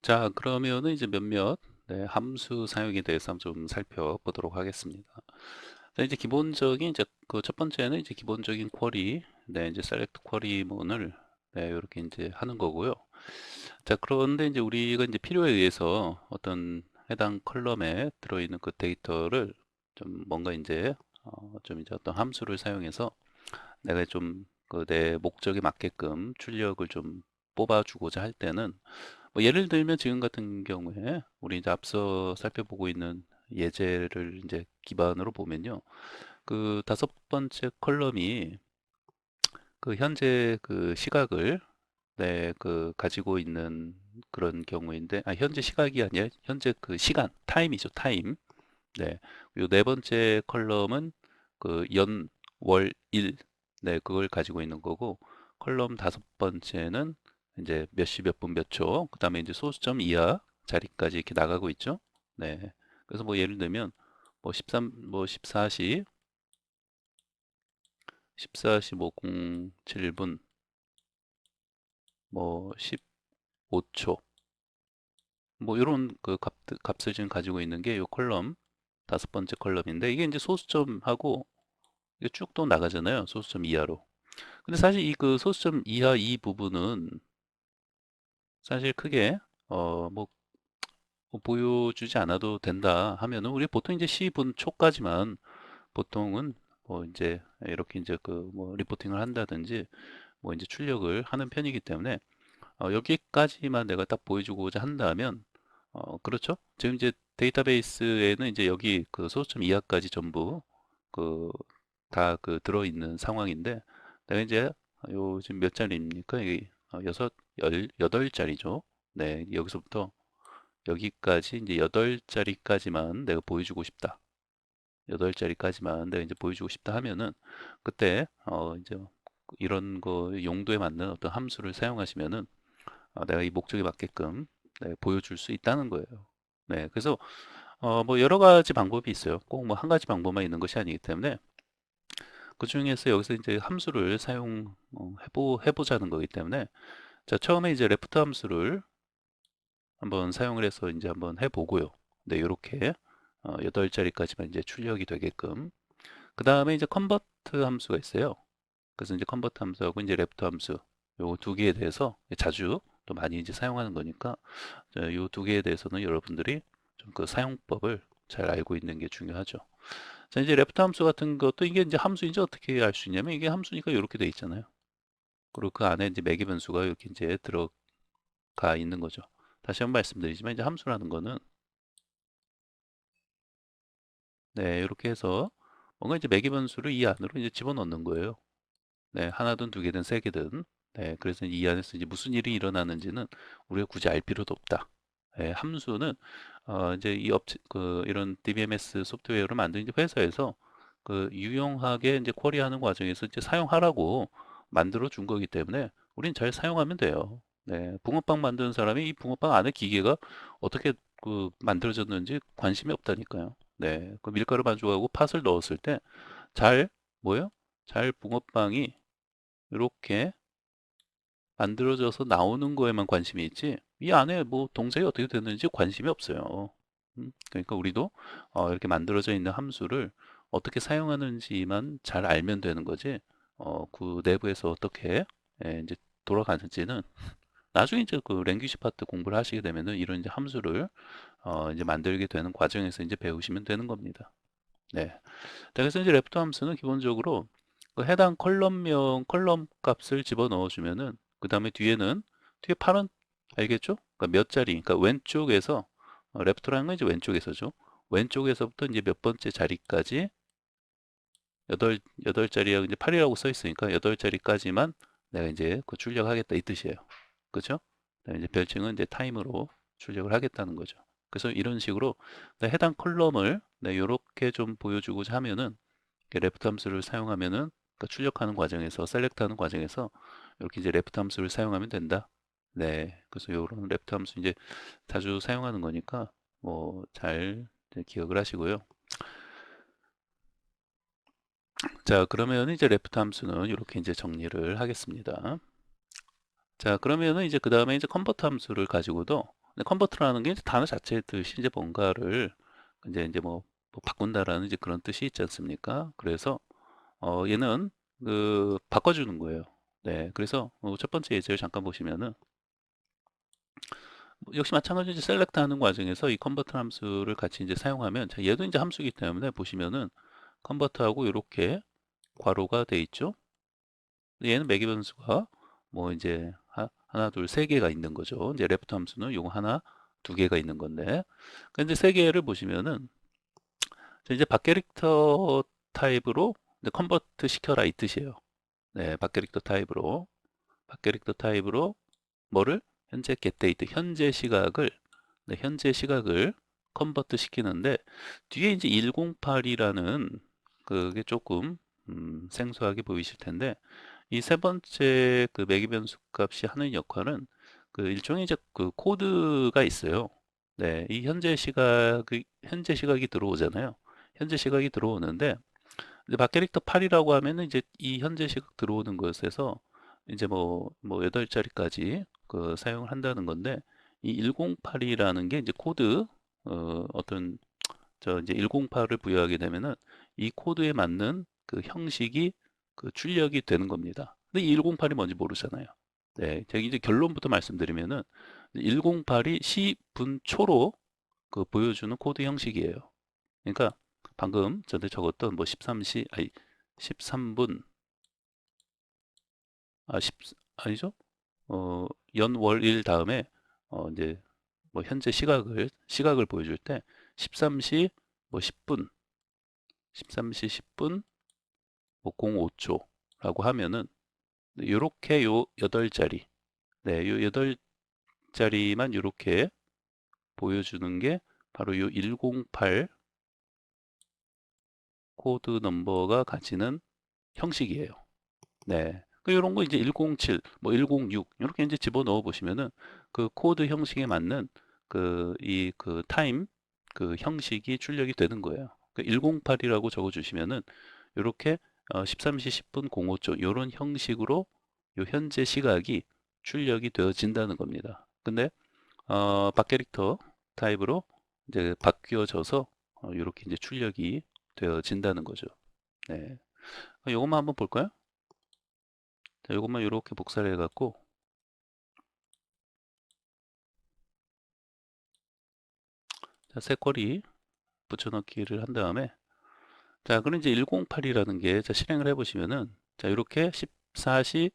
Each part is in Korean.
자, 그러면은 이제 몇몇 함수 사용에 대해서 좀 살펴보도록 하겠습니다. 자, 이제 기본적인 이제 그 첫 번째는 이제 기본적인 쿼리, 이제 셀렉트 쿼리문을 이렇게 이제 하는 거고요. 자, 그런데 이제 우리가 이제 필요에 의해서 어떤 해당 컬럼에 들어있는 그 데이터를 좀 뭔가 이제 좀 이제 어떤 함수를 사용해서 내가 좀 그 내 목적에 맞게끔 출력을 좀 뽑아주고자 할 때는 뭐 예를 들면 지금 같은 경우에 우리 이제 앞서 살펴보고 있는 예제를 이제 기반으로 보면요. 그 다섯 번째 컬럼이 그 현재 그 시각을 그 가지고 있는 그런 경우인데, 현재 시각이 아니라 현재 그 시간, 타임이죠, 타임. 요 네 번째 컬럼은 그 연, 월, 일, 그걸 가지고 있는 거고, 컬럼 다섯 번째는 이제 몇 시, 몇 분, 몇 초, 그 다음에 이제 소수점 이하 자리까지 이렇게 나가고 있죠. 네. 그래서 뭐 예를 들면, 뭐 13, 뭐 14시, 14시 뭐 07분, 뭐 15초, 뭐 이런 그 값을 지금 가지고 있는 게 요 컬럼, 다섯 번째 컬럼인데, 이게 이제 소수점하고 이게 쭉 또 나가잖아요. 소수점 이하로. 근데 사실 이 그 소수점 이하 이 부분은 사실 크게 뭐 보여주지 않아도 된다 하면은 우리 보통 이제 10분 초까지만 보통은 뭐 이제 이렇게 이제 그 뭐 리포팅을 한다든지 뭐 이제 출력을 하는 편이기 때문에 여기까지만 내가 딱 보여주고자 한다면 그렇죠? 지금 이제 데이터베이스에는 이제 여기 그 소수점 이하까지 전부 그 다 그 들어있는 상황인데 내가 이제 요 지금 몇 자리입니까? 이게 여덟 자리죠. 네, 여기서부터 여기까지 이제 여덟 자리까지만 내가 보여주고 싶다. 여덟 자리까지만 내가 이제 보여주고 싶다 하면은 그때 이제 이런 거 용도에 맞는 어떤 함수를 사용하시면은 내가 이 목적에 맞게끔 보여줄 수 있다는 거예요. 네, 그래서 뭐 여러 가지 방법이 있어요. 꼭 뭐 한 가지 방법만 있는 것이 아니기 때문에 그 중에서 여기서 이제 함수를 해보자는 거기 때문에 자, 처음에 이제 레프트 함수를 한번 사용을 해서 이제 한번 해보고요. 네, 이렇게 8자리까지만 이제 출력이 되게끔. 그 다음에 이제 컨버트 함수가 있어요. 그래서 이제 컨버트 함수하고 이제 레프트 함수 요 두 개에 대해서 자주 또 많이 이제 사용하는 거니까 요 두 개에 대해서는 여러분들이 좀 그 사용법을 잘 알고 있는 게 중요하죠. 자, 이제 레프트 함수 같은 것도 이게 이제 함수인지 어떻게 알 수 있냐면 이게 함수니까 이렇게 돼 있잖아요. 그리고 그 안에 이제 매개 변수가 이렇게 이제 들어가 있는 거죠. 다시 한번 말씀드리지만 이제 함수라는 거는 네, 이렇게 해서 뭔가 이제 매개 변수를 이 안으로 이제 집어넣는 거예요. 네, 하나든 두 개든 세 개든. 네, 그래서 이 안에서 이제 무슨 일이 일어나는지는 우리가 굳이 알 필요도 없다. 네, 함수는 이제 이 업체 그 이런 DBMS 소프트웨어를 만든 이제 회사에서 그 유용하게 이제 쿼리하는 과정에서 이제 사용하라고 만들어 준 거기 때문에 우린 잘 사용하면 돼요. 네, 붕어빵 만드는 사람이 이 붕어빵 안에 기계가 어떻게 그 만들어졌는지 관심이 없다니까요. 네, 그 밀가루 반죽하고 팥을 넣었을 때 잘 뭐요? 잘 붕어빵이 이렇게 만들어져서 나오는 거에만 관심이 있지 이 안에 뭐 동작이 어떻게 되는지 관심이 없어요. 그러니까 우리도 이렇게 만들어져 있는 함수를 어떻게 사용하는지만 잘 알면 되는 거지 그 내부에서 어떻게 이제 돌아가는지는 나중에 이제 그 랭귀지 파트 공부를 하시게 되면은 이런 이제 함수를 이제 만들게 되는 과정에서 이제 배우시면 되는 겁니다. 네. 그래서 이제 레프트 함수는 기본적으로 그 해당 컬럼 값을 집어넣어 주면은 그 다음에 뒤에 파란 알겠죠? 그러니까 몇 자리, 그러니까 왼쪽에서 레프트라는 건 이제 왼쪽에서죠. 왼쪽에서부터 이제 몇 번째 자리까지 여덟 자리하고 이제 8이라고 써 있으니까 여덟 자리까지만 내가 이제 그 출력하겠다 이 뜻이에요. 그렇죠? 이제 별칭은 이제 타임으로 출력을 하겠다는 거죠. 그래서 이런 식으로 해당 컬럼을 이렇게 좀 보여주고자 하면은 레프트 함수를 사용하면은 그러니까 출력하는 과정에서 셀렉트하는 과정에서 이렇게 이제 레프트 함수를 사용하면 된다. 네, 그래서 이런 레프트 함수 이제 자주 사용하는 거니까 뭐 잘 기억을 하시고요. 자, 그러면 이제 레프트 함수는 이렇게 이제 정리를 하겠습니다. 자, 그러면은 이제 그 다음에 이제 컨버트 함수를 가지고도 근데 컨버트라는 게 이제 단어 자체의 뜻이 이제 뭔가를 뭐 바꾼다라는 이제 그런 뜻이 있지 않습니까? 그래서 얘는 바꿔주는 거예요. 네, 그래서 첫 번째 예제를 잠깐 보시면은 역시 마찬가지로 이제 셀렉트 하는 과정에서 이 컨버트 함수를 같이 이제 사용하면 자, 얘도 이제 함수이기 때문에 보시면은 컨버트하고 이렇게 괄호가 돼 있죠. 얘는 매개 변수가 뭐 이제 하나, 둘, 세 개가 있는 거죠. 이제 레프트 함수는 요거 하나, 두 개가 있는 건데. 근데 세 개를 보시면은 이제 박 캐릭터 타입으로 이제 컨버트 시켜라 이 뜻이에요. 네, 박 캐릭터 타입으로 뭐를 현재 getDate 현재 시각을 네, 현재 시각을 컨버트 시키는데 뒤에 이제 108이라는 그게 조금 생소하게 보이실 텐데 이 세 번째 그 매개 변수 값이 하는 역할은 그 일종의 이제 그 코드가 있어요. 네, 이 현재 시각이 들어오잖아요. 현재 시각이 들어오는데 이제 박 캐릭터 8이라고 하면은 이제 이 현재 시각 들어오는 것에서 이제 뭐 8자리까지 그 사용을 한다는 건데 이 108이라는 게 이제 코드 어떤 저 이제 108을 부여하게 되면은 이 코드에 맞는 그 형식이 그 출력이 되는 겁니다. 근데 이 108이 뭔지 모르잖아요. 네, 제가 이제 결론부터 말씀드리면은 108이 시분초로 그 보여주는 코드 형식이에요. 그러니까 방금 전에 적었던 뭐 13시 아니 13분 10 아니죠? 연월일 다음에 이제 뭐 현재 시각을 보여줄 때 13시 뭐 10분 13시 10분 뭐 05초라고 하면은 요렇게 요 8자리 네, 요 8자리만 요렇게 보여주는 게 바로 요 108 코드 넘버가 가지는 형식이에요. 네. 이런 거 이제 107, 뭐 106 이렇게 이제 집어넣어 보시면은 그 코드 형식에 맞는 그 타임 그 형식이 출력이 되는 거예요. 108이라고 적어 주시면은 이렇게 13시 10분 05초 이런 형식으로 요 현재 시각이 출력이 되어진다는 겁니다. 근데 박 캐릭터 타입으로 이제 바뀌어져서 이렇게 이제 출력이 되어진다는 거죠. 네. 이것만 한번 볼까요? 자, 이것만 이렇게 복사를 해갖고 자, 새 쿼리 붙여넣기를 한 다음에 자, 그럼 이제 108이라는 게 자, 실행을 해보시면은 자, 이렇게 14시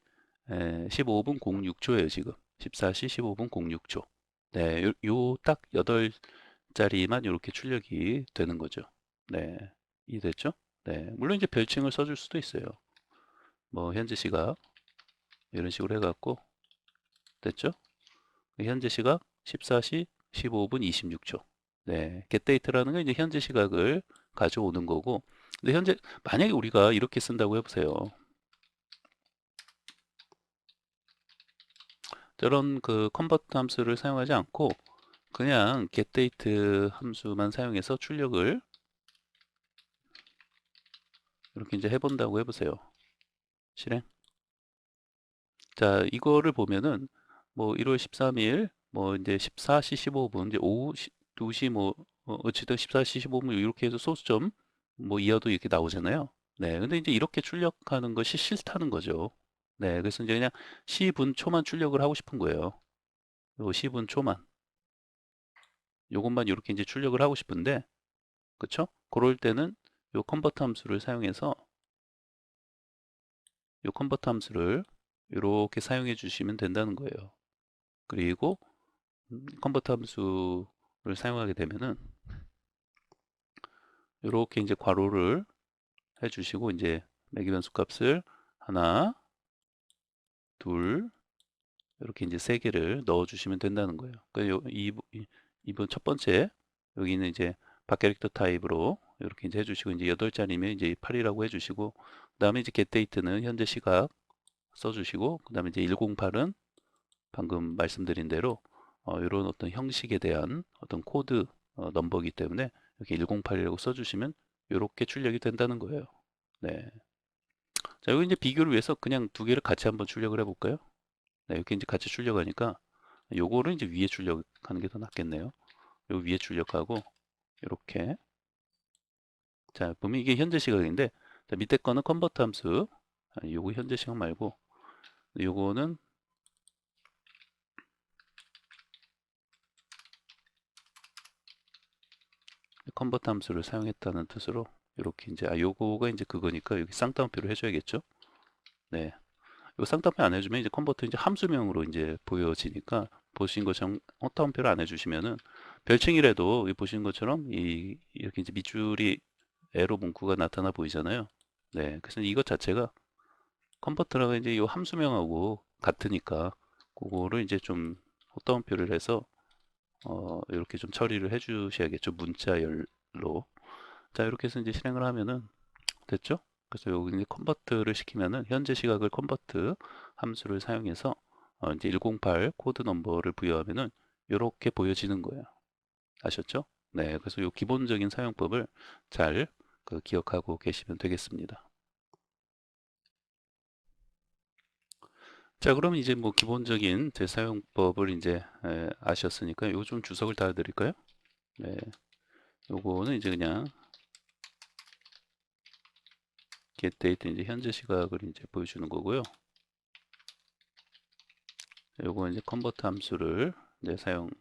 15분 06초예요, 지금. 14시 15분 06초. 네, 요 딱 8자리만 이렇게 출력이 되는 거죠. 네, 이해됐죠? 네, 물론 이제 별칭을 써줄 수도 있어요. 뭐 현재 시각 이런 식으로 해갖고 됐죠? 현재 시각 14시 15분 26초. 네, getDate라는 건 이제 현재 시각을 가져오는 거고, 근데 만약에 우리가 이렇게 쓴다고 해보세요. 저런 그 컨버트 함수를 사용하지 않고 그냥 getDate 함수만 사용해서 출력을 이렇게 이제 해본다고 해보세요. 실행. 자, 이거를 보면은 뭐 1월 13일 뭐 이제 14시 15분 이제 오후 2시 뭐 어쨌든 14시 15분 이렇게 해서 소수점 뭐 이하도 이렇게 나오잖아요. 네, 근데 이제 이렇게 출력하는 것이 싫다는 거죠. 네, 그래서 이제 그냥 시분 초만 출력을 하고 싶은 거예요. 요 시분 초만 요것만 이렇게 이제 출력을 하고 싶은데 그쵸? 그럴 때는 요 컨버트 함수를 사용해서 요 컨버트 함수를 이렇게 사용해 주시면 된다는 거예요. 그리고 컨버트 함수를 사용하게 되면은 이렇게 이제 괄호를 해주시고 이제 매개 변수 값을 하나, 둘 이렇게 이제 세 개를 넣어 주시면 된다는 거예요. 그러니까 이번 첫 번째 여기는 이제 박 캐릭터 타입으로 이렇게 이제 해주시고 이제 8자리면 이제 8이라고 해주시고 그다음에 이제 getDate는 현재 시각 써주시고 그다음에 이제 108은 방금 말씀드린 대로 이런 어떤 형식에 대한 어떤 코드 넘버이기 때문에 이렇게 108이라고 써주시면 이렇게 출력이 된다는 거예요. 네. 자, 여기 이제 비교를 위해서 그냥 두 개를 같이 한번 출력을 해볼까요? 네, 이렇게 이제 같이 출력하니까 요거를 이제 위에 출력하는 게 더 낫겠네요. 요 위에 출력하고 이렇게. 자, 보면 이게 현재 시각인데, 자, 밑에 거는 컨버트 함수. 요거 현재 시각 말고 요거는 컨버트 함수를 사용했다는 뜻으로 이렇게 이제 요거가 이제 그거니까 여기 쌍따옴표를 해줘야겠죠. 네, 요 쌍따옴표 안 해주면 이제 컨버트 이제 함수명으로 이제 보여지니까 보신 것처럼 따옴표를 안 해주시면은 별칭이라도 보신 것처럼 이렇게 이제 밑줄이 에러 문구가 나타나 보이잖아요. 네, 그래서 이것 자체가 컨버터랑 이제 이 함수명하고 같으니까 그거를 이제 좀 따옴표를 해서 이렇게 좀 처리를 해 주셔야겠죠. 문자열로. 자, 이렇게 해서 이제 실행을 하면은 됐죠? 그래서 여기 이제 컨버트를 시키면은 현재 시각을 컨버트 함수를 사용해서 이제 108 코드 넘버를 부여하면은 이렇게 보여지는 거예요. 아셨죠? 네, 그래서 이 기본적인 사용법을 잘 기억하고 계시면 되겠습니다. 자, 그럼 이제 뭐 기본적인 제 사용법을 이제 아셨으니까 요거 좀 주석을 달아드릴까요? 네, 요거는 이제 그냥 getDate 이제 현재 시각을 이제 보여주는 거고요. 요거 이제 컨버트 함수를 이제 사용하는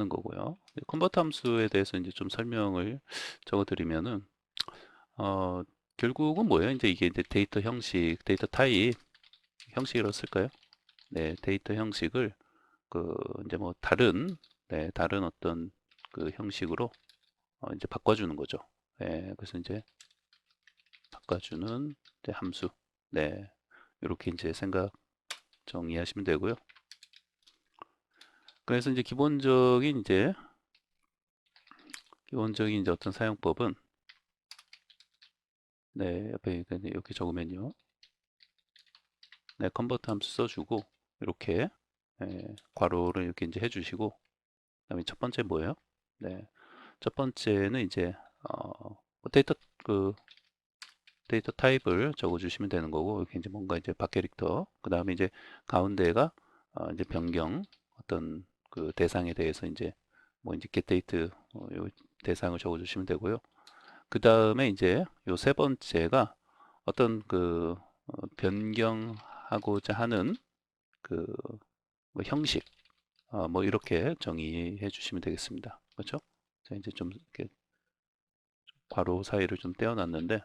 거고요. 컨버트 함수에 대해서 이제 좀 설명을 적어드리면은 어, 결국은 뭐예요? 이제 이게 이제 데이터 형식, 데이터 타입 형식이라고 쓸까요? 네, 데이터 형식을 이제 뭐 다른 어떤 그 형식으로 이제 바꿔주는 거죠. 네, 그래서 이제 바꿔주는 이제 함수. 네, 이렇게 이제 생각 정리하시면 되고요. 그래서 이제 기본적인 이제 어떤 사용법은 네, 옆에 이렇게 적으면요. 네, 컨버트 함수 써주고 이렇게 괄호를 이렇게 이제 해주시고 그다음에 첫 번째 뭐예요? 네, 첫 번째는 이제 뭐 데이터 타입을 적어주시면 되는 거고 이렇게 이제 뭔가 이제 박 캐릭터 그 다음에 이제 가운데가 이제 변경 어떤 그 대상에 대해서 이제 뭐 이제 getDate 요 대상을 적어주시면 되고요. 그 다음에 이제 요 세 번째가 어떤 변경하고자 하는 그뭐 형식 뭐 이렇게 정의해 주시면 되겠습니다. 그렇죠? 자, 이제 좀 이렇게 괄호 사이를 좀 떼어놨는데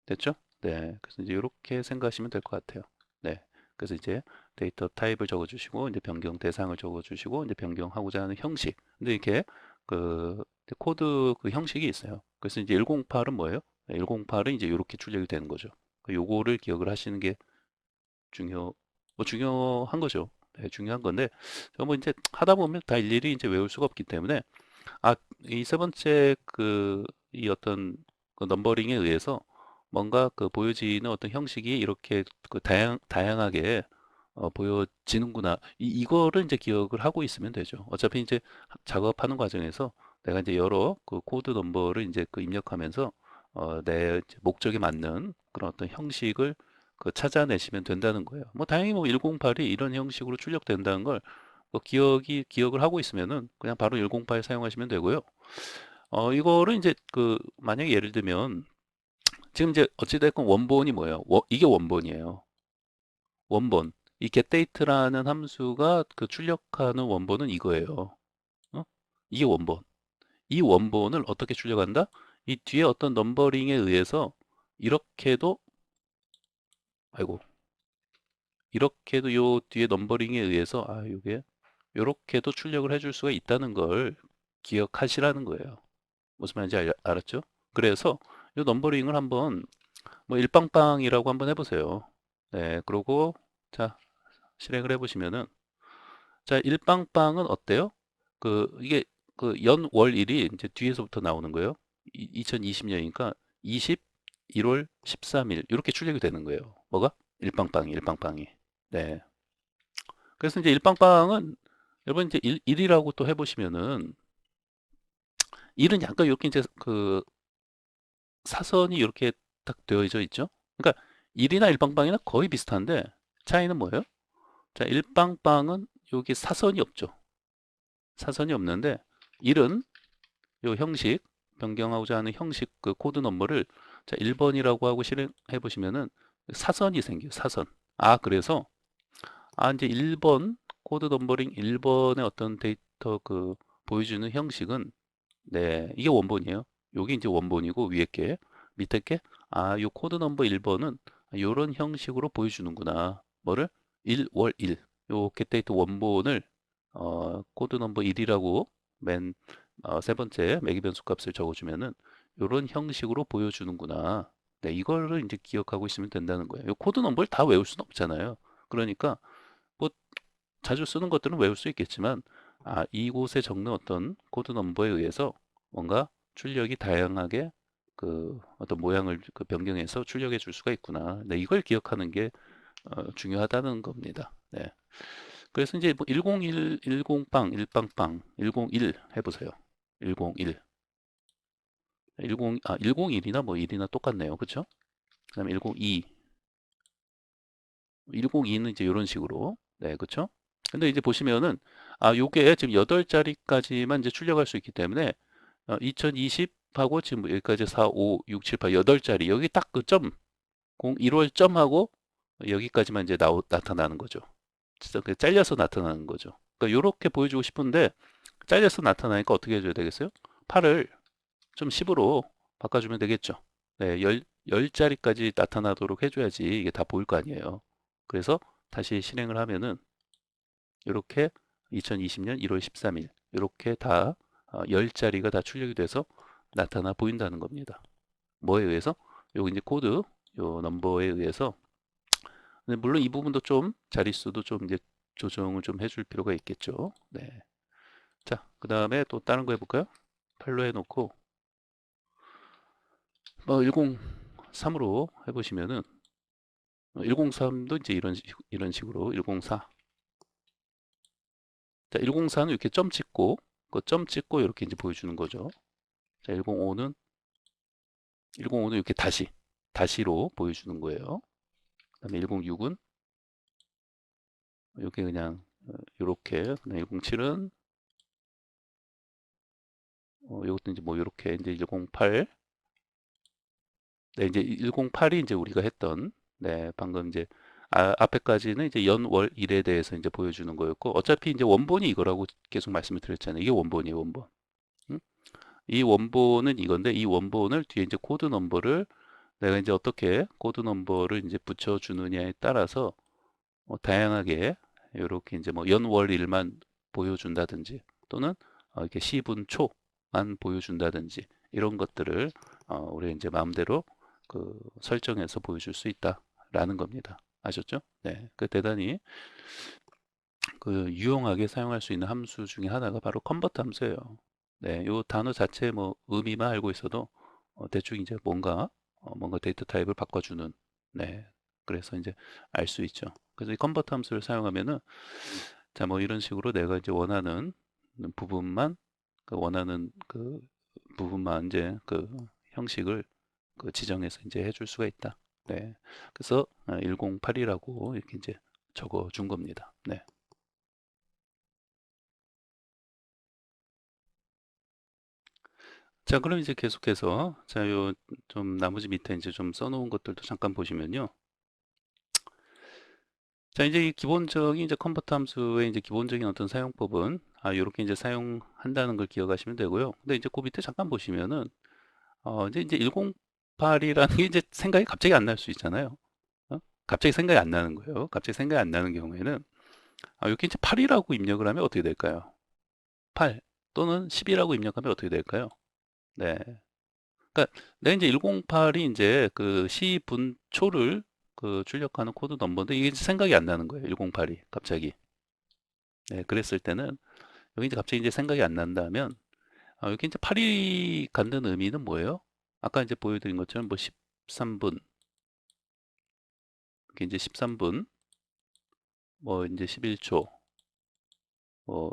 됐죠? 네, 그래서 이제 이렇게 생각하시면 될 것 같아요. 네, 그래서 이제 데이터 타입을 적어주시고 이제 변경 대상을 적어주시고 이제 변경하고자 하는 형식. 근데 이렇게 코드 형식이 있어요. 그래서 이제 108은 뭐예요? 108은 이제 이렇게 출력이 되는 거죠. 요거를 기억을 하시는 게 중요한 거죠. 네, 중요한 건데, 제가 뭐 이제 하다 보면 다 일일이 이제 외울 수가 없기 때문에, 이 세 번째 이 어떤 넘버링에 의해서 뭔가 보여지는 어떤 형식이 이렇게 다양하게 보여지는구나. 이거를 이제 기억을 하고 있으면 되죠. 어차피 이제 작업하는 과정에서 내가 이제 여러 코드 넘버를 이제 입력하면서 내 이제 목적에 맞는 그런 어떤 형식을 찾아내시면 된다는 거예요. 뭐 다행히 뭐 108이 이런 형식으로 출력된다는 걸 기억을 하고 있으면은 그냥 바로 108 사용하시면 되고요. 이거를 이제 만약에 예를 들면 지금 이제 어찌됐건 원본이 뭐예요? 이게 원본이에요. 원본. 이 getDate라는 함수가 출력하는 원본은 이거예요. 어? 이게 원본. 이 원본을 어떻게 출력한다? 이 뒤에 어떤 넘버링에 의해서 이렇게도 아이고 이렇게도 요 뒤에 넘버링에 의해서 요게 요렇게도 출력을 해줄 수가 있다는 걸 기억하시라는 거예요. 무슨 말인지 알았죠? 그래서 이 넘버링을 한번 뭐 일빵빵이라고 한번 해보세요. 네, 그러고 자 실행을 해보시면은 자 일빵빵은 어때요? 이게 연, 월, 일이 이제 뒤에서부터 나오는 거예요. 2020년이니까 21월 13일 이렇게 출력이 되는 거예요. 뭐가? 일빵빵이. 네. 그래서 이제 일빵빵은 여러분 이제 일이라고 또 해보시면은 일은 약간 이렇게 이제 사선이 이렇게 딱 되어져 있죠. 그러니까 1이나 일방방이나 거의 비슷한데 차이는 뭐예요? 자, 일방방은 여기 사선이 없죠. 사선이 없는데 1은 요 형식, 변경하고자 하는 형식 그 코드 넘버를 자, 1번이라고 하고 실행해 보시면은 사선이 생겨요. 사선. 아, 그래서 이제 1번 코드 넘버링 1번의 어떤 데이터 그 보여주는 형식은 네, 이게 원본이에요. 여기 이제 원본이고 위에 게 밑에 게 요 코드 넘버 1번은 요런 형식으로 보여주는구나. 뭐를 1월 1. 요 getDate 원본을 코드 넘버 1이라고 맨 세 번째 매기 변수 값을 적어주면은 요런 형식으로 보여주는구나. 네, 이거를 이제 기억하고 있으면 된다는 거예요. 요 코드 넘버를 다 외울 수는 없잖아요. 그러니까 뭐 자주 쓰는 것들은 외울 수 있겠지만 이곳에 적는 어떤 코드 넘버에 의해서 뭔가 출력이 다양하게 그 어떤 모양을 그 변경해서 출력해 줄 수가 있구나. 네, 이걸 기억하는 게 중요하다는 겁니다. 네. 그래서 이제 뭐 101, 10빵, 1빵빵, 101 해보세요. 101. 101이나 뭐 1이나 똑같네요. 그쵸? 그 다음에 102. 102는 이제 이런 식으로. 네, 그쵸? 근데 이제 보시면은, 요게 지금 8자리까지만 이제 출력할 수 있기 때문에, 2020하고 지금 여기까지 4, 5, 6, 7, 8, 8자리. 여기 딱 그 점, 1월 점하고 여기까지만 이제 나타나는 거죠. 진짜 그 잘려서 나타나는 거죠. 그러니까 요렇게 보여주고 싶은데, 잘려서 나타나니까 어떻게 해줘야 되겠어요? 8을 좀 10으로 바꿔주면 되겠죠. 네, 10자리까지 나타나도록 해줘야지 이게 다 보일 거 아니에요. 그래서 다시 실행을 하면은 이렇게 2020년 1월 13일 이렇게 다 10자리가 다 출력이 돼서 나타나 보인다는 겁니다. 뭐에 의해서? 요거 이제 코드 요 넘버에 의해서 근데 물론 이 부분도 좀 자릿수도 좀 이제 조정을 좀 해줄 필요가 있겠죠. 네. 자, 그 다음에 또 다른 거 해볼까요? 8로 해놓고 103으로 해보시면은 103도 이제 이런 식으로 104. 자, 104는 이렇게 점 찍고 그 점 찍고 이렇게 이제 보여주는 거죠. 자, 105는 이렇게 다시로 보여주는 거예요. 그다음에 106은 이렇게 그냥 이렇게 그다음에 107은 이것도 이제 뭐 이렇게 이제 108 네, 이제 108이 이제 우리가 했던 네, 방금 이제 앞에까지는 이제 연월 일에 대해서 이제 보여주는 거였고 어차피 이제 원본이 이거라고 계속 말씀을 드렸잖아요. 이게 원본이에요, 원본. 응? 이 원본은 이건데 이 원본을 뒤에 이제 코드 넘버를 내가 이제 어떻게 코드 넘버를 이제 붙여주느냐에 따라서 다양하게 이렇게 이제 뭐 연월일만 보여준다든지 또는 이렇게 시분 초만 보여준다든지 이런 것들을 우리 이제 마음대로 그 설정해서 보여줄 수 있다라는 겁니다. 아셨죠? 네, 그 대단히 그 유용하게 사용할 수 있는 함수 중에 하나가 바로 컨버트 함수예요. 네, 요 단어 자체 뭐 의미만 알고 있어도 대충 이제 뭔가 데이터 타입을 바꿔주는 네, 그래서 이제 알 수 있죠. 그래서 이 컨버트 함수를 사용하면은 자, 뭐 이런 식으로 내가 이제 원하는 부분만 원하는 그 부분만 이제 그 형식을 그 지정해서 이제 해줄 수가 있다. 네, 그래서 108이라고 이렇게 이제 적어 준 겁니다. 네. 자, 그럼 이제 계속해서 자, 요 좀 나머지 밑에 이제 좀 써놓은 것들도 잠깐 보시면요. 자, 이제 이 기본적인 이제 컨버트 함수의 이제 기본적인 어떤 사용법은 요렇게 이제 사용한다는 걸 기억하시면 되고요. 근데 이제 그 밑에 잠깐 보시면은 이제 108이라는 게 이제 생각이 갑자기 안 날 수 있잖아요. 갑자기 생각이 안 나는 거예요. 갑자기 생각이 안 나는 경우에는 이렇게 이제 8이라고 입력을 하면 어떻게 될까요? 8 또는 10이라고 입력하면 어떻게 될까요? 네. 그러니까 내가 이제 108이 이제 그 시분초를 그 출력하는 코드 넘버인데 이게 생각이 안 나는 거예요. 108이 갑자기. 네, 그랬을 때는 여기 이제 갑자기 이제 생각이 안 난다면 여기 이제 8이 갖는 의미는 뭐예요? 아까 이제 보여드린 것처럼 뭐 13분 이렇게 이제 13분 뭐 이제 11초 뭐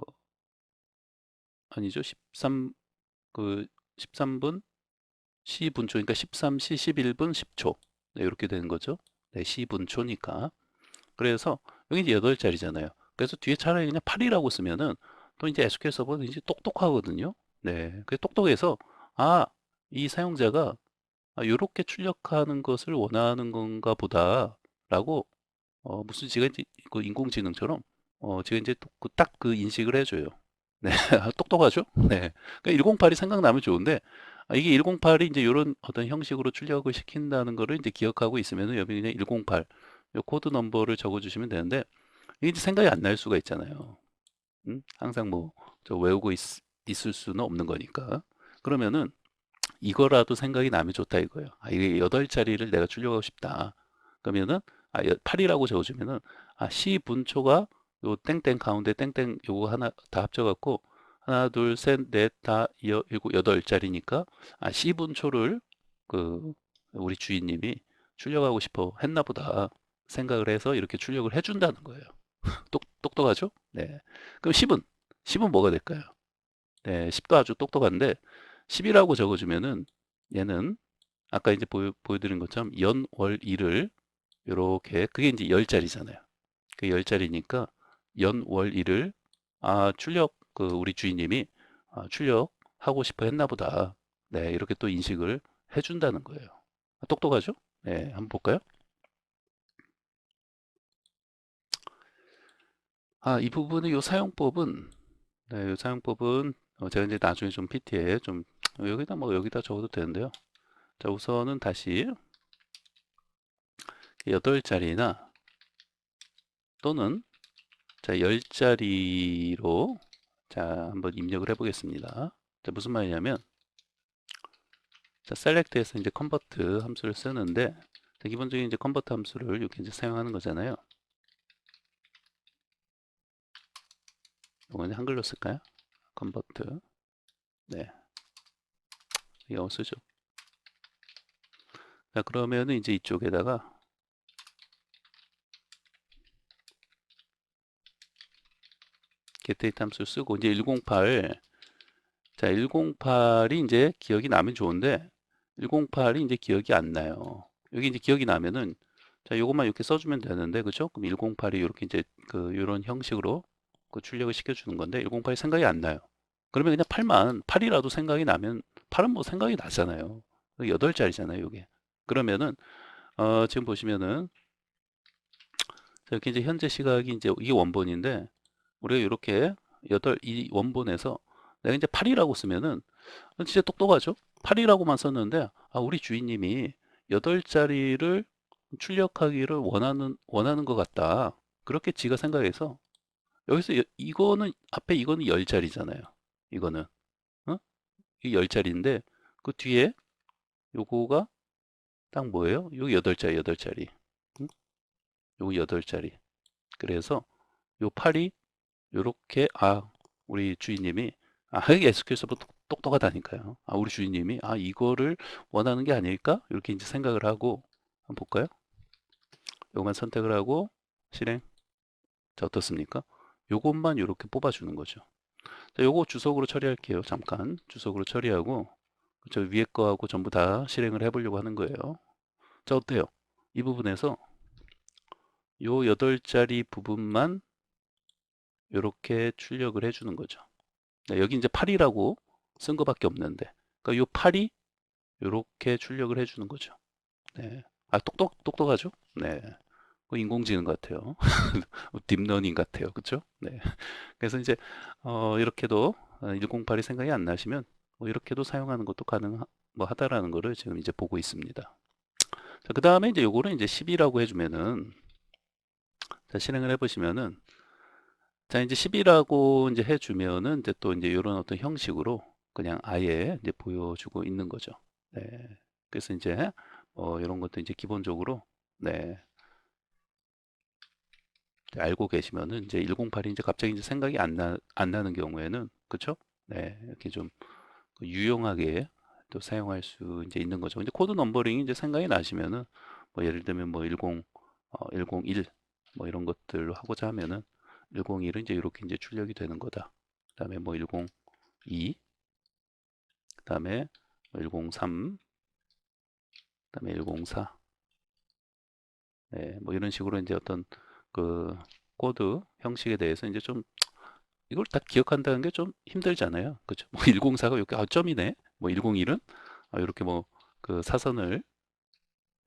아니죠 13분 시분초 그러니까 13시 11분 10초 네, 이렇게 되는 거죠. 네, C분초니까. 그래서 여기 이제 8자리잖아요. 그래서 뒤에 차라리 그냥 8이라고 쓰면은 또 이제 SQL 서버는 이제 똑똑하거든요. 네. 그 똑똑해서 이 사용자가 요렇게 출력하는 것을 원하는 건가 보다라고 무슨 지가 이제 그 인공지능처럼 지가 이제 딱 그 인식을 해줘요. 네, 똑똑하죠? 네. 그러니까 108이 생각나면 좋은데 이게 108이 이제 이런 어떤 형식으로 출력을 시킨다는 거를 이제 기억하고 있으면은 여기 그냥 108, 요 코드 넘버를 적어주시면 되는데 이게 이제 생각이 안 날 수가 있잖아요. 항상 뭐 저 외우고 있을 수는 없는 거니까. 그러면은 이거라도 생각이 나면 좋다 이거예요. 이게 8자리를 내가 출력하고 싶다. 그러면은 8이라고 적어주면은 C 분초가 요 땡땡 가운데 땡땡 요거 하나 다 합쳐갖고 하나 둘 셋 넷 다 일곱 8자리니까 C 분초를 그 우리 주인님이 출력하고 싶어 했나 보다 생각을 해서 이렇게 출력을 해준다는 거예요. 똑똑하죠? 네. 그럼 10은 뭐가 될까요? 네, 10도 아주 똑똑한데 10이라고 적어주면은 얘는 아까 이제 보여드린 것처럼 연, 월, 일을 요렇게 그게 이제 10자리잖아요. 그 10자리니까 연, 월, 일을 출력 그 우리 주인님이 출력하고 싶어 했나 보다. 네, 이렇게 또 인식을 해준다는 거예요. 똑똑하죠? 네, 한번 볼까요? 이 부분의 요 사용법은 네, 요 사용법은 제가 이제 나중에 좀 PT에 좀 여기다 적어도 되는데요. 자, 우선은 다시 8자리나 또는 자, 10자리로 자, 한번 입력을 해 보겠습니다. 자, 무슨 말이냐면 자, select에서 이제 convert 함수를 쓰는데 자, 기본적인 이제 convert 함수를 이렇게 이제 사용하는 거잖아요. 이거는 한글로 쓸까요? convert. 네. 영어 쓰죠. 자, 그러면은 이제 이쪽에다가 getDate 함수 쓰고 이제 108 자, 108이 이제 기억이 나면 좋은데 108이 이제 기억이 안 나요. 여기 이제 기억이 나면은 자, 요것만 이렇게 써주면 되는데 그죠? 그럼 108이 이렇게 이제 그 이런 형식으로 그 출력을 시켜주는 건데 108이 생각이 안 나요. 그러면 그냥 8이라도 생각이 나면 8은 뭐 생각이 나잖아요. 8자리잖아요, 이게. 그러면은 지금 보시면은 자, 이렇게 이제 현재 시각이 이제 이게 원본인데 우리가 이렇게 이 원본에서 내가 이제 8이라고 쓰면은 진짜 똑똑하죠? 8이라고만 썼는데 우리 주인님이 8자리를 출력하기를 원하는 것 같다. 그렇게 지가 생각해서 여기서 이거는 앞에 이거는 10자리잖아요. 이거는 어? 이 10자리인데 그 뒤에 요거가 딱 뭐예요? 요거 8자리, 8자리. 응? 요거 8자리. 그래서 요 8이 요렇게 우리 주인님이 이게 SQL 서버 똑똑하다니까요. 우리 주인님이 이거를 원하는 게 아닐까? 이렇게 이제 생각을 하고 한번 볼까요? 요것만 선택을 하고 실행. 자, 어떻습니까? 요것만 이렇게 뽑아주는 거죠. 자, 요거 주석으로 처리할게요. 잠깐 주석으로 처리하고 저 위에 거하고 전부 다 실행을 해보려고 하는 거예요. 자, 어때요? 이 부분에서 요 8자리 부분만 이렇게 출력을 해주는 거죠. 네, 여기 이제 8이라고 쓴 거밖에 없는데 그러니까 요 8이 이렇게 출력을 해주는 거죠. 네. 똑똑하죠? 네. 인공지능 같아요. 딥러닝 같아요. 그렇죠? 네. 그래서 이제 이렇게도 108이 생각이 안 나시면 뭐 이렇게도 사용하는 것도 뭐 하다라는 거를 지금 이제 보고 있습니다. 자, 그 다음에 이제 요거를 이제 10이라고 해주면은 자, 실행을 해보시면은 자, 이제 10이라고 이제 해주면은 이제 또 이제 이런 어떤 형식으로 그냥 아예 이제 보여주고 있는 거죠. 네. 그래서 이제 이런 것도 이제 기본적으로 네. 알고 계시면은 이제 108이 이제 갑자기 이제 생각이 안 나는 경우에는 그쵸? 네. 이렇게 좀 유용하게 또 사용할 수 이제 있는 거죠. 근데 코드 넘버링이 이제 생각이 나시면은 뭐 예를 들면 뭐 101 뭐 이런 것들로 하고자 하면은 101은 이제 이렇게 이제 출력이 되는 거다. 그다음에 뭐 102, 그다음에 103, 그다음에 104, 네, 뭐 이런 식으로 이제 어떤 그 코드 형식에 대해서 이제 좀 이걸 다 기억한다는 게 좀 힘들잖아요. 그죠? 뭐 104가 이렇게 점이네. 뭐 101은 이렇게 뭐 그 사선을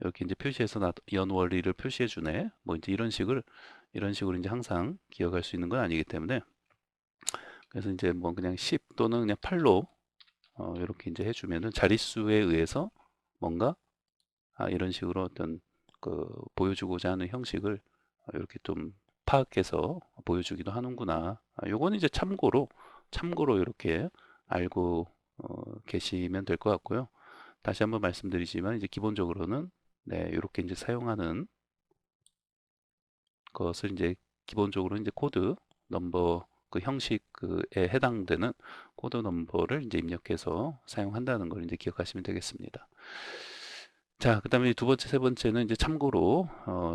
이렇게 이제 표시해서 연월일을 표시해 주네. 뭐 이제 이런 식으로 이제 항상 기억할 수 있는 건 아니기 때문에 그래서 이제 뭐 그냥 10 또는 그냥 8로 이렇게 이제 해주면은 자릿수에 의해서 뭔가 이런 식으로 어떤 그 보여주고자 하는 형식을 이렇게 좀 파악해서 보여주기도 하는구나. 요거는 이제 참고로 이렇게 알고 계시면 될 것 같고요. 다시 한번 말씀드리지만 이제 기본적으로는 네, 이렇게 이제 사용하는 것을 이제 기본적으로 이제 코드 넘버 그 형식에 해당되는 코드 넘버를 이제 입력해서 사용한다는 걸 이제 기억하시면 되겠습니다. 자, 그다음에 두 번째, 세 번째는 이제 참고로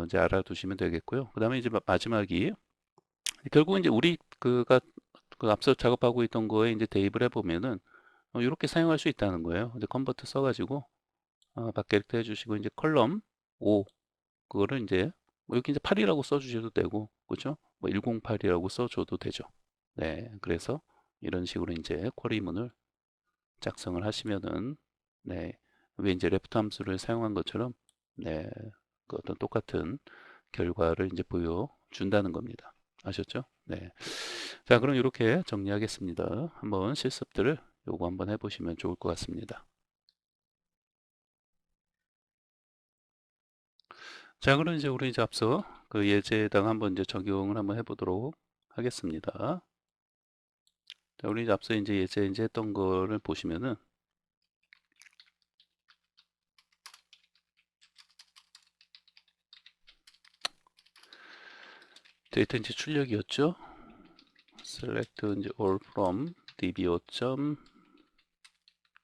이제 알아두시면 되겠고요. 그다음에 이제 마지막이 결국 이제 우리 그 앞서 작업하고 있던 거에 이제 대입을 해보면은 이렇게 사용할 수 있다는 거예요. 이제 컨버터 써가지고 밖에릭터 해주시고 이제 컬럼 5 그거를 이제 뭐 여기 이제 8이라고 써주셔도 되고 그죠? 뭐 108이라고 써줘도 되죠. 네, 그래서 이런 식으로 이제 쿼리문을 작성을 하시면은 네, 왜 이제 레프트 함수를 사용한 것처럼 네, 그 어떤 똑같은 결과를 이제 보여준다는 겁니다. 아셨죠? 네. 자, 그럼 이렇게 정리하겠습니다. 한번 실습들을 요거 한번 해보시면 좋을 것 같습니다. 자, 그럼 이제 우리 이제 앞서 그 예제에다가 한번 이제 적용을 한번 해보도록 하겠습니다. 자, 우리 이제 앞서 이제 예제 이제 했던 거를 보시면은 데이터 이제 출력이었죠. select 이제 all from db5.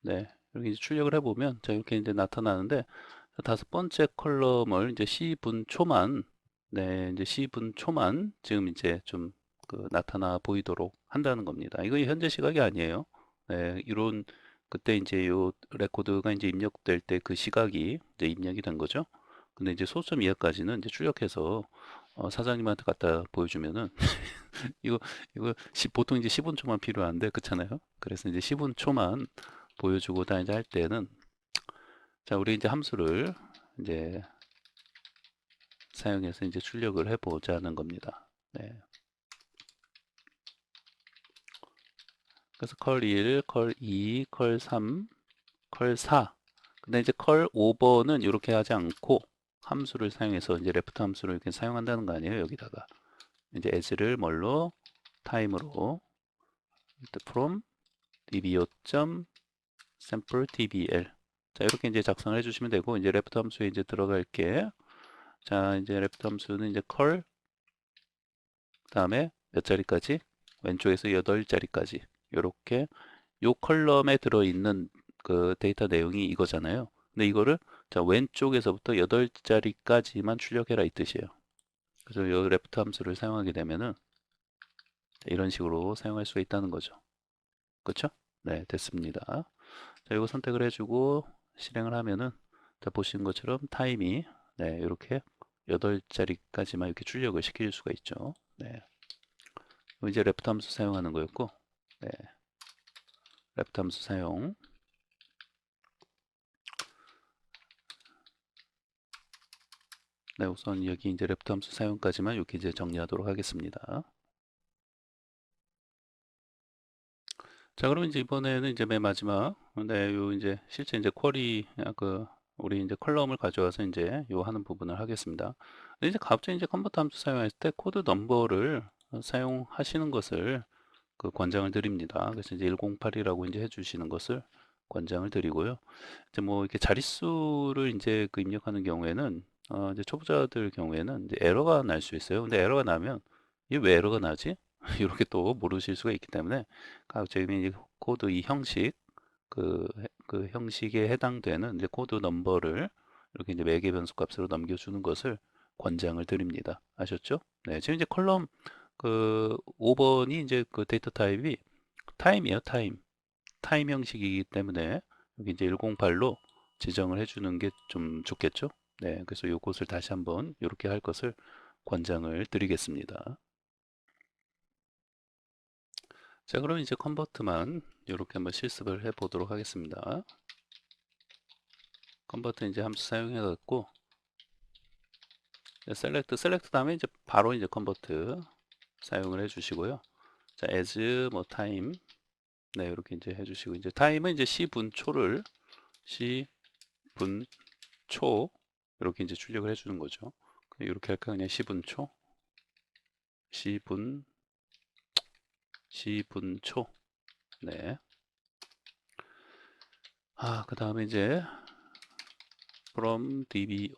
네, 여기 이제 출력을 해보면 자 이렇게 이제 나타나는데 다섯 번째 컬럼을 이제 C분 초만 네 이제 C분 초만 지금 이제 좀 그 나타나 보이도록 한다는 겁니다. 이거 현재 시각이 아니에요. 네, 이런 그때 이제 요 레코드가 이제 입력될 때 그 시각이 이제 입력이 된 거죠. 근데 이제 소점 이하까지는 이제 출력해서 사장님한테 갖다 보여주면은 이거 보통 이제 10분 초만 필요한데 그렇잖아요. 그래서 이제 10분 초만 보여주고다 이제 할 때는 자 우리 이제 함수를 이제 사용해서 이제 출력을 해보자는 겁니다. 네. 그래서 컬 1, 컬 2, 컬 3, 컬 4. 근데 이제 컬 5번은 이렇게 하지 않고 함수를 사용해서 이제 레프트 함수를 이렇게 사용한다는 거 아니에요. 여기다가 이제 as를 뭘로 타임으로 from db5.sample dbl 자 이렇게 이제 작성을 해주시면 되고 이제 레프트 함수에 이제 들어갈게. 자 이제 레프트 함수는 이제 컬 그다음에 몇 자리까지 왼쪽에서 8자리까지 이렇게 요 컬럼에 들어있는 그 데이터 내용이 이거잖아요. 근데 이거를 자 왼쪽에서부터 8자리까지만 출력해라 이 뜻이에요. 그래서 요 레프트 함수를 사용하게 되면은 이런 식으로 사용할 수가 있다는 거죠. 그렇죠? 네, 됐습니다. 자, 이거 선택을 해주고 실행을 하면은 자, 보시는 것처럼 타임이 네, 이렇게 8자리까지만 이렇게 출력을 시킬 수가 있죠. 네. 이제 레프트 함수 사용하는 거였고 네. 레프트 함수 사용 네, 우선 여기 이제 레프트 함수 사용까지만 이렇게 이제 정리하도록 하겠습니다. 자, 그러면 이제 이번에는 이제 맨 마지막, 네, 요 이제 실제 이제 쿼리 우리 이제 컬럼을 가져와서 이제 요 하는 부분을 하겠습니다. 근데 이제 갑자기 이제 컨버터 함수 사용할 때 코드 넘버를 사용하시는 것을 권장을 드립니다. 그래서 이제 108이라고 이제 해주시는 것을 권장을 드리고요. 이제 뭐 이렇게 자릿수를 이제 입력하는 경우에는 이제 초보자들 경우에는 이제 에러가 날 수 있어요. 근데 에러가 나면 이게 왜 에러가 나지? 이렇게 또 모르실 수가 있기 때문에 각적인 이제 코드 이 형식 그 형식에 해당되는 이제 코드 넘버를 이렇게 이제 매개 변수 값으로 넘겨주는 것을 권장을 드립니다. 아셨죠? 네, 지금 이제 컬럼 5번이 이제 그 데이터 타입이 타임이에요, 타임 형식이기 때문에 여기 이제 108로 지정을 해주는 게 좀 좋겠죠? 네, 그래서 요것을 다시 한번 이렇게 할 것을 권장을 드리겠습니다. 자, 그럼 이제 컨버트만 이렇게 한번 실습을 해 보도록 하겠습니다. 컨버트 이제 함수 사용해 갖고 셀렉트 다음에 이제 바로 이제 컨버트 사용을 해 주시고요. 자, as 뭐 time 네, 이렇게 이제 해 주시고 이제 타임은 이제 시분초를 시분초 이렇게 이제 출력을 해 주는 거죠. 이렇게 할까 그냥 시분초 시분초 네. 그 다음에 이제 from db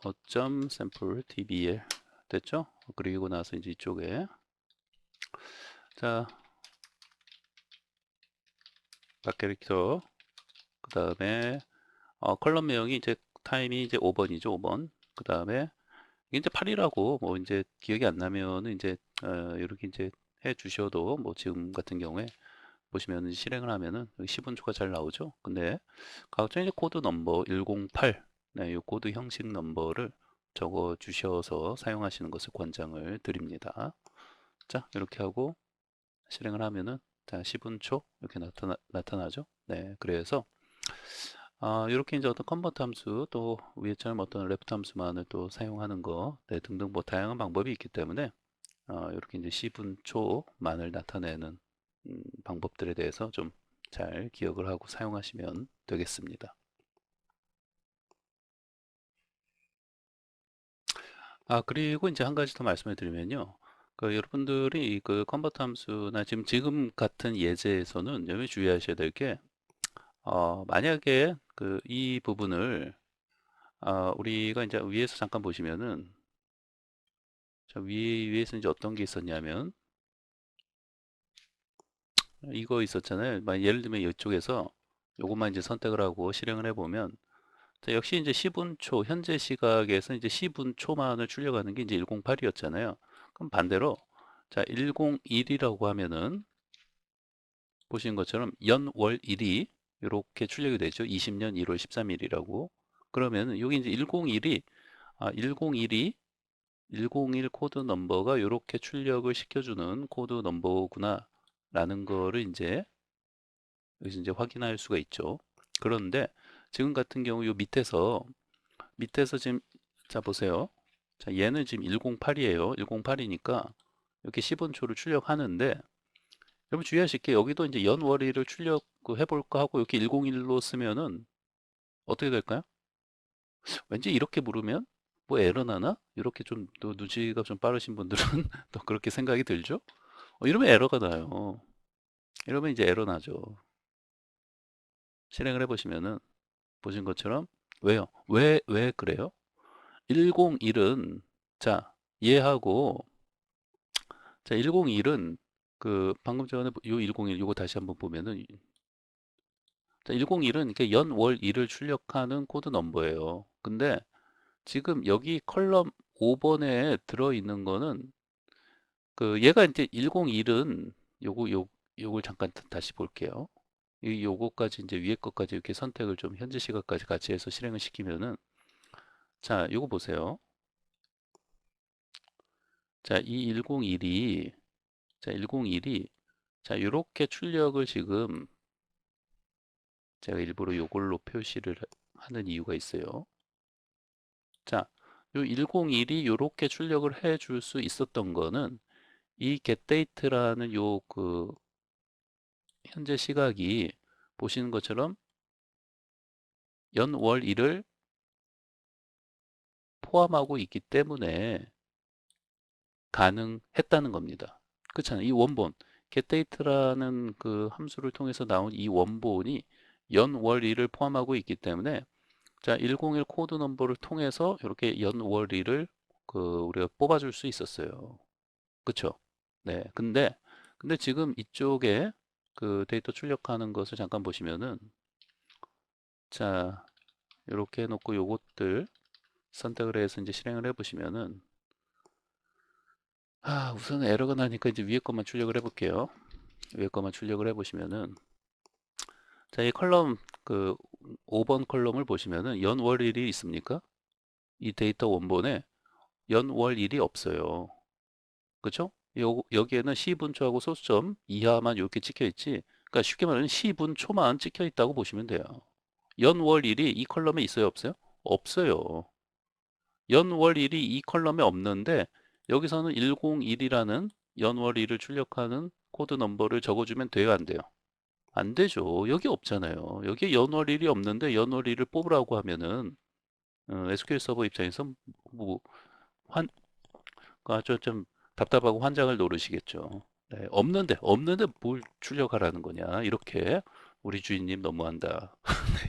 sample dbl 됐죠? 그리고 나서 이제 이쪽에 자 박 캐릭터 그 다음에 컬럼 내용이 이제 타임이 이제 5번이죠. 5번 그 다음에 이게 이제 8이라고 뭐 이제 기억이 안 나면은 이제 이렇게 이제 해 주셔도 뭐 지금 같은 경우에 보시면 실행을 하면은 여기 10분초가 잘 나오죠. 근데 각종 이제 코드 넘버 108 네, 이 코드 형식 넘버를 적어 주셔서 사용하시는 것을 권장을 드립니다. 자, 이렇게 하고 실행을 하면은 자, 10분초 이렇게 나타나죠. 네, 그래서 이렇게 이제 어떤 컨버트 함수 또 위에처럼 어떤 레프트 함수만을 또 사용하는 거 네, 등등 뭐 다양한 방법이 있기 때문에 이렇게 이제 10분초만을 나타내는 방법들에 대해서 좀 잘 기억을 하고 사용하시면 되겠습니다. 그리고 이제 한 가지 더 말씀을 드리면요. 여러분들이 그 컨버트 함수나 지금 같은 예제에서는 여기 주의하셔야 될 게, 만약에 이 부분을, 우리가 이제 위에서 잠깐 보시면은, 위에서 이제 어떤 게 있었냐면, 이거 있었잖아요. 예를 들면 이쪽에서 요것만 이제 선택을 하고 실행을 해보면, 자, 역시 이제 시분초, 현재 시각에서 이제 시분초만을 출력하는 게 이제 108이었잖아요. 그럼 반대로, 자, 101이라고 하면은, 보시는 것처럼 연월일이 이렇게 출력이 되죠. 20년 1월 13일이라고. 그러면 여기 이제 101일 코드 넘버가 이렇게 출력을 시켜주는 코드 넘버구나 라는 거를 이제 여기서 이제 확인할 수가 있죠. 그런데 지금 같은 경우 요 밑에서 지금 자 보세요. 자 얘는 지금 108이에요. 108이니까 이렇게 10원초를 출력하는데 여러분 주의하실 게 여기도 이제 연월일을 출력 해볼까 하고 이렇게 101로 쓰면은 어떻게 될까요? 왠지 이렇게 부르면 뭐 에러 나나? 이렇게 좀 또 눈치가 좀 빠르신 분들은 또 그렇게 생각이 들죠? 이러면 에러가 나요. 이러면 이제 에러 나죠. 실행을 해보시면은 보신 것처럼 왜요? 왜 그래요? 101은 자 얘하고 자 101은 방금 전에 요 101 요거 다시 한번 보면은 자, 101은 이렇게 연, 월, 일을 출력하는 코드 넘버예요. 근데 지금 여기 컬럼 5번에 들어있는 거는 얘가 이제 101은 요걸 잠깐 다시 볼게요. 요거까지 이제 위에 것까지 이렇게 선택을 좀 현재 시각까지 같이 해서 실행을 시키면은 자, 요거 보세요. 자, 이 101이 자, 101이 자, 요렇게 출력을 지금 제가 일부러 요걸로 표시를 하는 이유가 있어요. 자, 요 101이 요렇게 출력을 해줄 수 있었던 거는 이 getDate라는 요 현재 시각이 보시는 것처럼 연, 월, 일을 포함하고 있기 때문에 가능했다는 겁니다. 그렇잖아요. 이 원본 getDate라는 함수를 통해서 나온 이 원본이 연, 월, 일을 포함하고 있기 때문에 자, 101 코드 넘버를 통해서 이렇게 연, 월, 일을 우리가 뽑아줄 수 있었어요. 그쵸? 네. 근데 지금 이쪽에 데이터 출력하는 것을 잠깐 보시면은 자, 이렇게 해놓고 요것들 선택을 해서 이제 실행을 해보시면은 우선 에러가 나니까 이제 위에 것만 출력을 해볼게요. 위에 것만 출력을 해보시면은 자, 이 컬럼 5번 컬럼을 보시면은 연월일이 있습니까? 이 데이터 원본에 연, 월, 일이 없어요. 그쵸? 여기에는 시분초하고 소수점 이하만 이렇게 찍혀 있지. 그러니까 쉽게 말하면 시분초만 찍혀 있다고 보시면 돼요. 연, 월, 일이 이 컬럼에 있어요, 없어요? 없어요. 연, 월, 일이 이 컬럼에 없는데 여기서는 101이라는 연, 월, 일을 출력하는 코드 넘버를 적어주면 돼요, 안 돼요? 안 되죠. 여기 없잖아요. 여기에 연, 월, 일이 없는데 연, 월, 일을 뽑으라고 하면은 SQL 서버 입장에서 뭐 환, 좀 답답하고 환장을 노르시겠죠. 네, 없는데 뭘 출력하라는 거냐. 이렇게 우리 주인님 너무한다.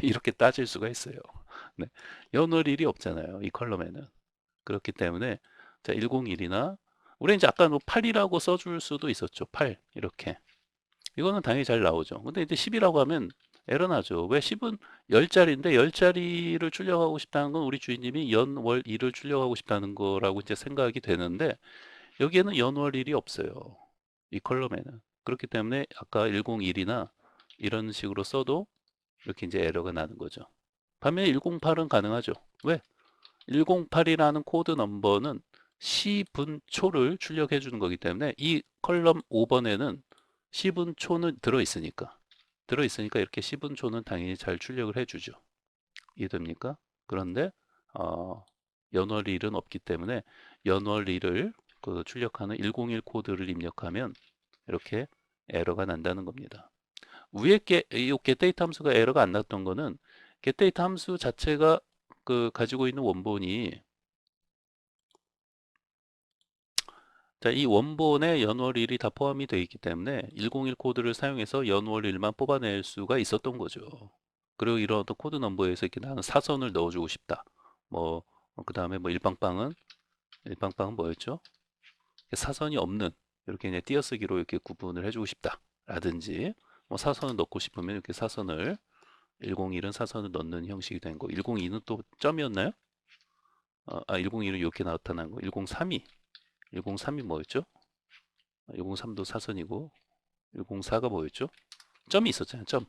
이렇게 따질 수가 있어요. 네, 연, 월, 일이 없잖아요. 이 컬럼에는. 그렇기 때문에 자, 101이나 우리 이제 아까 뭐 8이라고 써줄 수도 있었죠. 8 이렇게. 이거는 당연히 잘 나오죠. 근데 이제 10이라고 하면 에러 나죠. 왜 10은 10자리인데 10자리를 출력하고 싶다는 건 우리 주인님이 연, 월, 일을 출력하고 싶다는 거라고 이제 생각이 되는데 여기에는 연, 월, 일이 없어요. 이 컬럼에는. 그렇기 때문에 아까 101이나 이런 식으로 써도 이렇게 이제 에러가 나는 거죠. 반면에 108은 가능하죠. 왜? 108이라는 코드 넘버는 시분초를 출력해 주는 거기 때문에 이 컬럼 5번에는 시분초는 들어있으니까 이렇게 시분초는 당연히 잘 출력을 해주죠. 이해됩니까? 그런데 연월일은 없기 때문에 연월일을 그 출력하는 101 코드를 입력하면 이렇게 에러가 난다는 겁니다. 위에 이 getData 함수가 에러가 안 났던 거는 getData 함수 자체가 그 가지고 있는 원본이 자, 이 원본에 연월일이 다 포함이 되어 있기 때문에 101 코드를 사용해서 연월일만 뽑아낼 수가 있었던 거죠. 그리고 이런 어떤 코드 넘버에서 이렇게 나는 사선을 넣어주고 싶다. 뭐, 그 다음에 뭐 일방빵은 뭐였죠? 사선이 없는 이렇게 그냥 띄어쓰기로 이렇게 구분을 해주고 싶다. 라든지 뭐 사선을 넣고 싶으면 이렇게 사선을 101은 사선을 넣는 형식이 된 거. 102는 또 점이었나요? 101은 이렇게 나타난 거. 103이 뭐였죠? 103도 사선이고 104가 뭐였죠? 점이 있었잖아요. 점.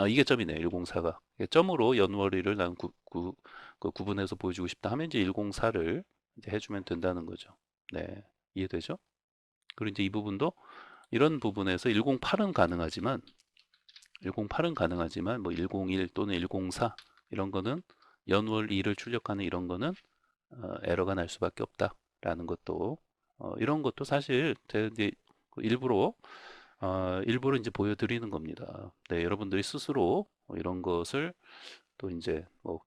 이게 점이네요. 104가. 점으로 연월일을 난 그 구분해서 보여주고 싶다 하면 이제 104를 이제 해주면 된다는 거죠. 네, 이해되죠? 그리고 이제 이 부분도 이런 부분에서 108은 가능하지만 뭐 101 또는 104 이런 거는 연월 2를 출력하는 이런 거는 에러가 날 수밖에 없다라는 것도 이런 것도 사실 이제 일부러 이제 보여드리는 겁니다. 네, 여러분들이 스스로 이런 것을 또 이제 뭐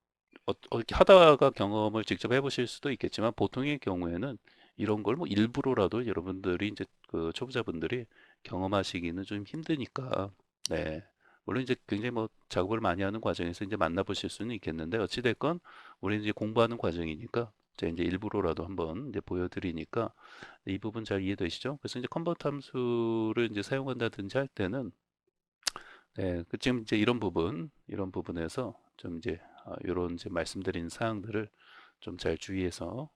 이렇게 하다가 경험을 직접 해보실 수도 있겠지만 보통의 경우에는 이런 걸 뭐 일부러라도 여러분들이 이제 그 초보자분들이 경험하시기는 좀 힘드니까 네. 물론 이제 굉장히 뭐 작업을 많이 하는 과정에서 이제 만나보실 수는 있겠는데 어찌됐건 우리는 이제 공부하는 과정이니까 제가 이제 일부러라도 한번 이제 보여드리니까 이 부분 잘 이해되시죠? 그래서 이제 컨버트 함수를 이제 사용한다든지 할 때는 네, 그 지금 이제 이런 부분에서 좀 이제 이런 이제 말씀드린 사항들을 좀 잘 주의해서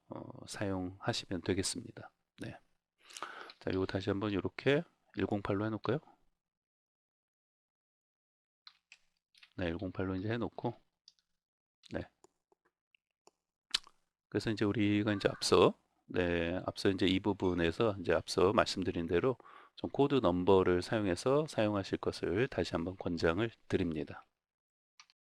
사용하시면 되겠습니다. 네. 자, 이거 다시 한번 이렇게 108로 해놓을까요? 네, 108로 이제 해놓고, 네. 그래서 이제 우리가 이제 앞서 이제 이 부분에서 이제 앞서 말씀드린 대로 좀 코드 넘버를 사용해서 사용하실 것을 다시 한번 권장을 드립니다.